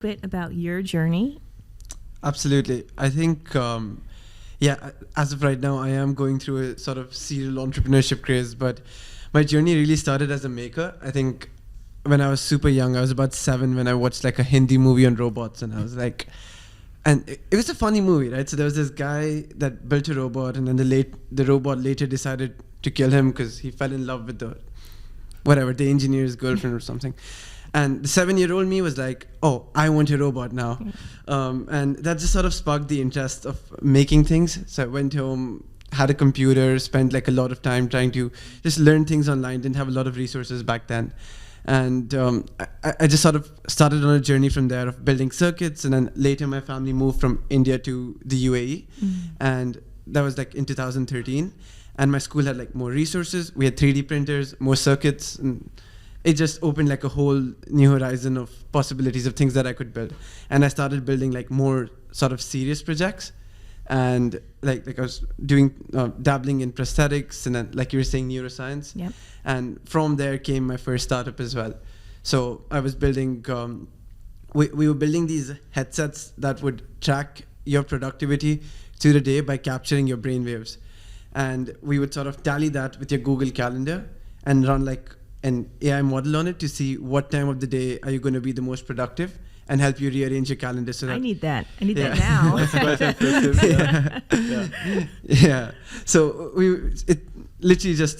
bit about your journey? Absolutely. I think, as of right now, I am going through a sort of serial entrepreneurship craze, but my journey really started as a maker. I think when I was super young, I was about 7 when I watched like a Hindi movie on robots, and I was like, and it was a funny movie, right? So there was this guy that built a robot, and then the robot later decided to kill him because he fell in love with the engineer's girlfriend or something. And the 7-year-old me was like, oh, I want a robot now. And that just sort of sparked the interest of making things. So I went home, had a computer, spent like a lot of time trying to just learn things online, didn't have a lot of resources back then. And I just sort of started on a journey from there of building circuits. And then later my family moved from India to the UAE. And that was like in 2013. And my school had like more resources. We had 3D printers, more circuits, and it just opened like a whole new horizon of possibilities of things that I could build. And I started building like more sort of serious projects. And like I was doing, dabbling in prosthetics and then, like you were saying, neuroscience. Yep. And from there came my first startup as well. So I was building, we were building these headsets that would track your productivity through the day by capturing your brain waves. And we would sort of tally that with your Google Calendar and run like an AI model on it to see what time of the day are you going to be the most productive and help you rearrange your calendar. So that I need that. I need that now. That's quite impressive. Yeah. So it literally just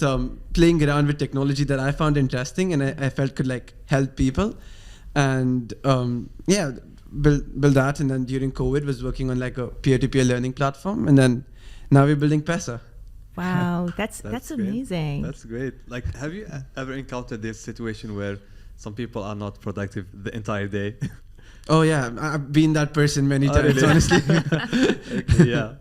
playing around with technology that I found interesting and I felt could like help people. And build that. And then during COVID was working on like a peer-to-peer learning platform. And then now we're building Pesa. Wow, that's great. amazing. That's great. Like, have you ever encountered this situation where some people are not productive the entire day? Oh yeah, I've been that person many times, really? honestly. Okay, yeah.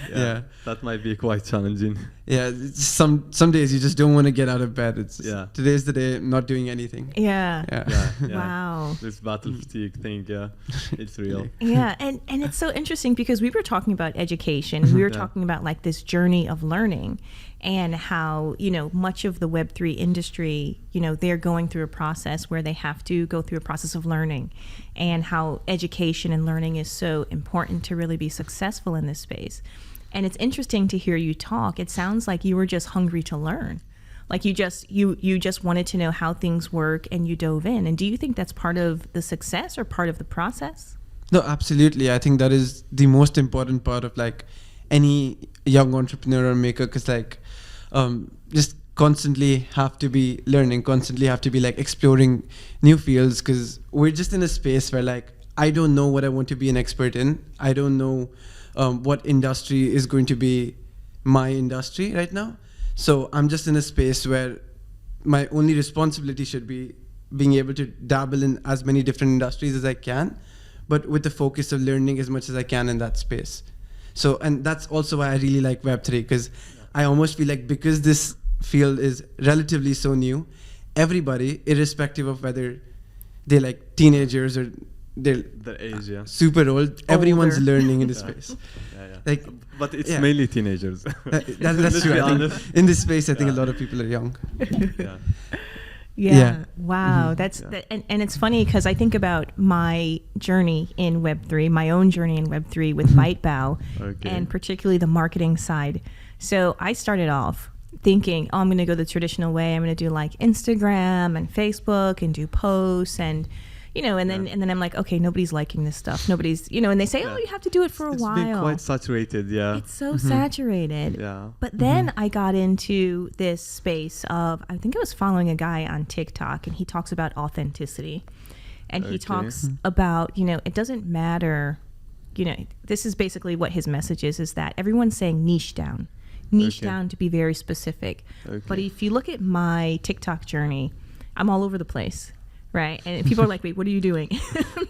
Yeah. That might be quite challenging. Yeah, some days you just don't want to get out of bed. It's today's the day, I'm not doing anything. Yeah. Yeah. Wow. This battle fatigue thing, it's real. Yeah, and it's so interesting because we were talking about education. We were talking about like this journey of learning and how, much of the Web3 industry, they're going through a process where they have to go through a process of learning, and how education and learning is so important to really be successful in this space. And it's interesting to hear you talk. It sounds like you were just hungry to learn. Like you just wanted to know how things work and you dove in. And do you think that's part of the success or part of the process? No, absolutely. I think that is the most important part of like any young entrepreneur or maker, because like just constantly have to be learning, constantly have to be like exploring new fields, because we're just in a space where like I don't know what I want to be an expert in. I don't know what industry is going to be my industry right now. So I'm just in a space where my only responsibility should be being able to dabble in as many different industries as I can, but with the focus of learning as much as I can in that space. So, and that's also why I really like Web3, because I almost feel like because this field is relatively so new, everybody, irrespective of whether they're like teenagers or they're age, super old, everyone's learning in this space. Like, but it's mainly teenagers. That's true. I think in this space, I think a lot of people are young. Yeah. Wow. That's and it's funny because I think about my journey in Web3, my own journey in Web3 with ByteBow, and particularly the marketing side. So I started off thinking, I'm going to go the traditional way. I'm going to do like Instagram and Facebook and do posts and and then I'm like, okay, nobody's liking this stuff. Nobody's, and they say, oh, you have to do it for a while. It's been quite saturated, It's so saturated. Yeah. But then I got into this space of, I think I was following a guy on TikTok, and he talks about authenticity. And he talks about, it doesn't matter, this is basically what his message is that everyone's saying niche down to be very specific. But if you look at my TikTok journey, I'm all over the place. Right. And people are like, wait, what are you doing?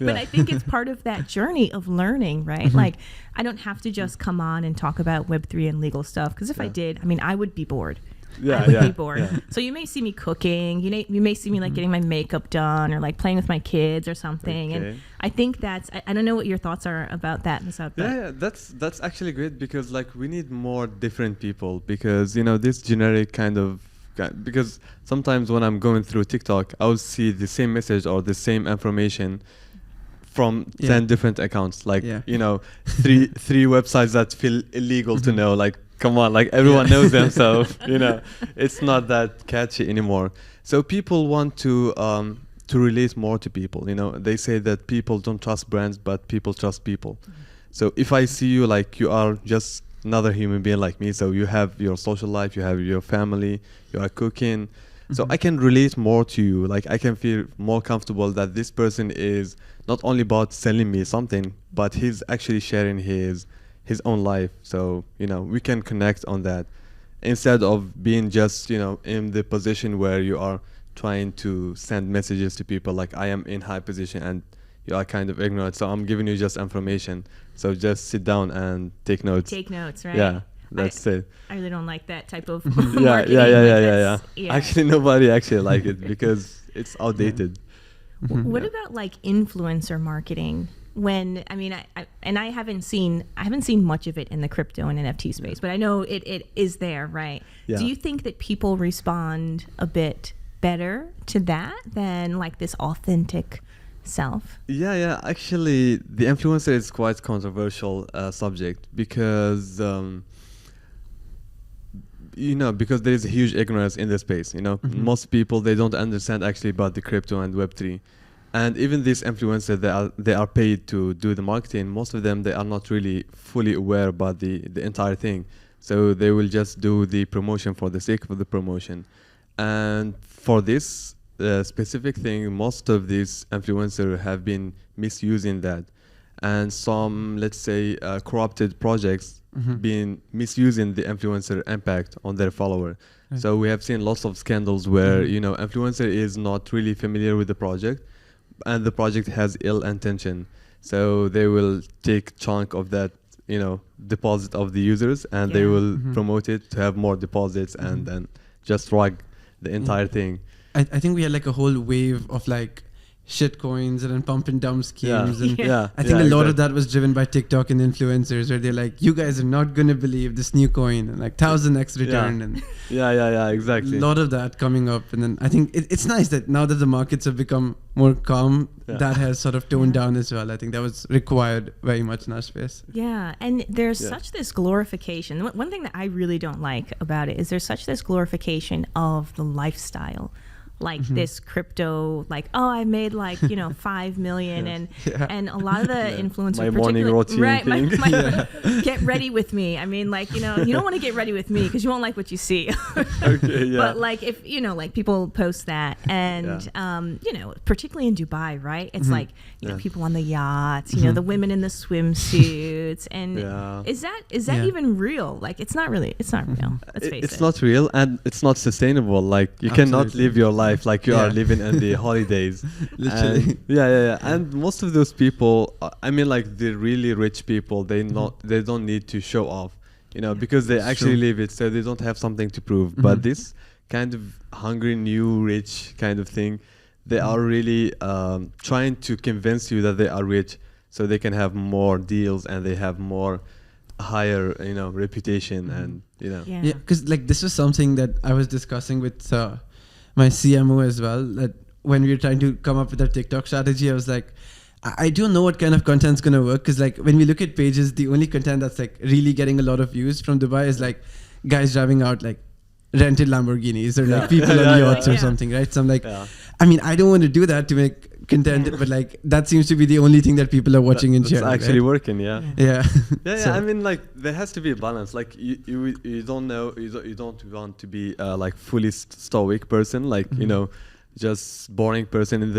But I think it's part of that journey of learning, right? Like, I don't have to just come on and talk about Web3 and legal stuff, because if I did, I would be bored. I would be bored. Yeah. So you may see me cooking. You may see me like getting my makeup done or like playing with my kids or something. And I think that's, I don't know what your thoughts are about that, Masad. Yeah, that's actually great, because like we need more different people, because, this generic kind of, because sometimes when I'm going through TikTok, I will see the same message or the same information from 10 different accounts, like Yeah. you know, three websites that feel illegal to know. Like, come on, like everyone knows them, so you know, it's not that catchy anymore. So people want to relate more to people. You know, they say that people don't trust brands, but people trust people. So if I see you like you are just another human being like me, so you have your social life, you have your family, you are cooking, so I can relate more to you. Like I can feel more comfortable that this person is not only about selling me something, but he's actually sharing his own life. So, you know, we can connect on that instead of being just, you know, in the position where you are trying to send messages to people like I am in high position and you are kind of ignorant. So I'm giving you just information. So just sit down and take notes. Take notes, right? Yeah, that's it. I really don't like that type of Yeah, marketing. yeah. Yeah. Actually, nobody actually like it because it's outdated. What about like influencer marketing? When I mean, I haven't seen much of it in the crypto and NFT space, but I know it is there, right? Yeah. Do you think that people respond a bit better to that than like this authentic self? Yeah. Actually, the influencer is quite controversial subject because you know, because there is a huge ignorance in the space. You know, most people, they don't understand actually about the crypto and Web3. And even these influencers, they are paid to do the marketing. Most of them, they are not really fully aware about the entire thing. So they will just do the promotion for the sake of the promotion. And for this specific thing, most of these influencers have been misusing that. And some, let's say, corrupted projects been misusing the influencer impact on their follower. So we have seen lots of scandals where, you know, influencer is not really familiar with the project, and the project has ill intention. So they will take chunk of that, you know, deposit of the users, and they will promote it to have more deposits and then just rug the entire thing. I think we had like a whole wave of like shit coins and then pump and dump schemes. And I think a lot of that was driven by TikTok and influencers where they're like, you guys are not going to believe this new coin and like 1000x return. And exactly. A lot of that coming up. And then I think it's nice that now that the markets have become more calm, that has sort of toned down as well. I think that was required very much in our space. Yeah, and there's such this glorification. One thing that I really don't like about it is there's such this glorification of the lifestyle. Like this crypto, like, oh, I made like, you know, 5 million and a lot of the influencers, my morning routine thing. Get ready with me. I mean, like, you know, you don't want to get ready with me because you won't like what you see. But like if, you know, like people post that and, you know, particularly in Dubai, right? It's like, you know, people on the yachts, you know, the women in the swimsuits. And is that even real? Like, it's not real. Let's face it. It's not real and it's not sustainable. Like you cannot live your life like you are living in the holidays. Literally. And most of those people, I mean, like the really rich people, they don't need to show off, you know, because they actually live it, so they don't have something to prove. But this kind of hungry new rich kind of thing, they are really trying to convince you that they are rich so they can have more deals and they have more higher, you know, reputation and, you know. Yeah, because like this was something that I was discussing with my CMO as well, that when we were trying to come up with our TikTok strategy, I was like, I don't know what kind of content's going to work, because like when we look at pages, the only content that's like really getting a lot of views from Dubai is like guys driving out like rented Lamborghinis or like people on yachts or something, right? So I'm like, I mean, I don't want to do that to make content, but like that seems to be the only thing that people are watching and sharing. It's actually working, So, I mean, like there has to be a balance. Like you don't want to be like fully stoic person, like you know, just boring person in the